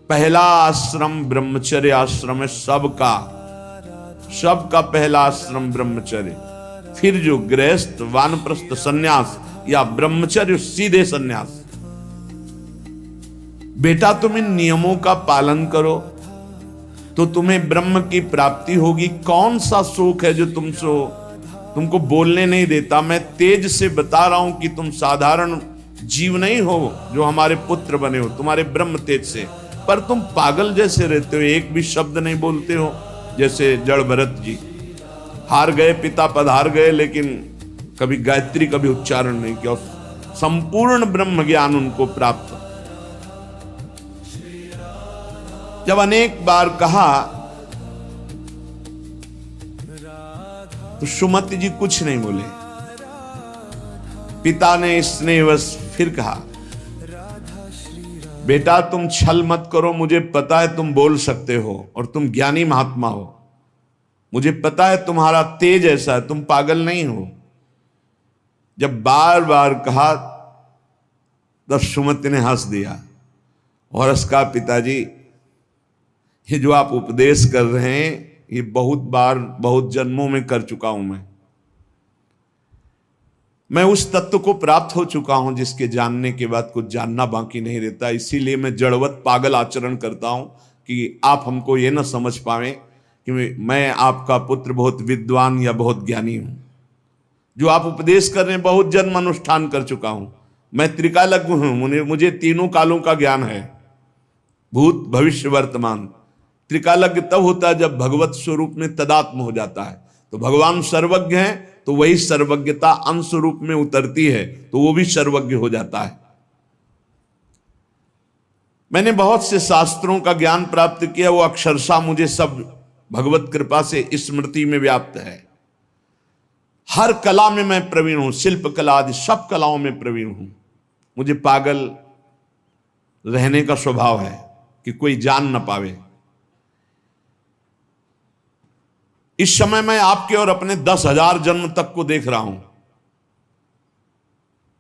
पहला आश्रम ब्रह्मचर्य आश्रम है सबका, सबका पहला आश्रम ब्रह्मचर्य। फिर जो गृहस्थ वानप्रस्थ सन्यास या ब्रह्मचर्य सीधे सन्यास। बेटा तुम इन नियमों का पालन करो तो तुम्हें ब्रह्म की प्राप्ति होगी। कौन सा सुख है जो तुमको बोलने नहीं देता। मैं तेज से बता रहा हूं कि तुम साधारण जीव नहीं हो जो हमारे पुत्र बने हो, तुम्हारे ब्रह्म तेज से, पर तुम पागल जैसे रहते हो, एक भी शब्द नहीं बोलते हो। जैसे जड़ भरत जी हार गए, पिता पधार गए, लेकिन कभी गायत्री कभी उच्चारण नहीं किया। संपूर्ण ब्रह्म ज्ञान उनको प्राप्त। जब अनेक बार कहा तो सुमति जी कुछ नहीं बोले। पिता ने स्नेहवश फिर कहा, बेटा तुम छल मत करो, मुझे पता है तुम बोल सकते हो और तुम ज्ञानी महात्मा हो, मुझे पता है तुम्हारा तेज ऐसा है, तुम पागल नहीं हो। जब बार बार कहा तब सुमति ने हंस दिया और उसका पिताजी ये जो आप उपदेश कर रहे हैं ये बहुत बार बहुत जन्मों में कर चुका हूं। मैं उस तत्व को प्राप्त हो चुका हूं जिसके जानने के बाद कुछ जानना बाकी नहीं रहता। इसीलिए मैं जड़वत पागल आचरण करता हूं कि आप हमको ये ना समझ पाएं कि मैं आपका पुत्र बहुत विद्वान या बहुत ज्ञानी हूं। जो आप उपदेश कर रहे हैं बहुत जन्म अनुष्ठान कर चुका हूं। मैं त्रिकालज्ञ हूं, मुझे तीनों कालों का ज्ञान है, भूत भविष्य वर्तमान। त्रिकालज्ञ तब होता है जब भगवत स्वरूप में तदात्म हो जाता है। तो भगवान सर्वज्ञ हैं तो वही सर्वज्ञता अंश रूप में उतरती है तो वो भी सर्वज्ञ हो जाता है। मैंने बहुत से शास्त्रों का ज्ञान प्राप्त किया, वो अक्षरशः मुझे सब भगवत कृपा से स्मृति में व्याप्त है। हर कला में मैं प्रवीण हूं, शिल्प कला आदि सब कलाओं में प्रवीण हूं। मुझे पागल रहने का स्वभाव है कि कोई जान न पावे। इस समय मैं आपके और अपने 10,000 जन्म तक को देख रहा हूं।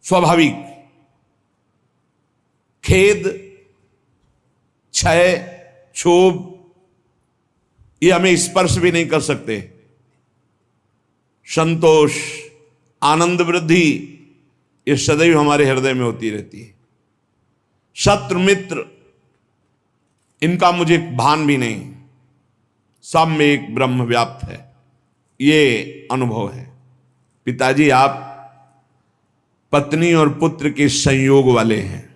स्वाभाविक खेद, क्षय, क्षोभ ये हमें स्पर्श भी नहीं कर सकते। संतोष, आनंद, वृद्धि ये सदैव हमारे हृदय में होती रहती है। शत्रु मित्र इनका मुझे भान भी नहीं, सब में एक ब्रह्म व्याप्त है, ये अनुभव है। पिताजी आप पत्नी और पुत्र के संयोग वाले हैं।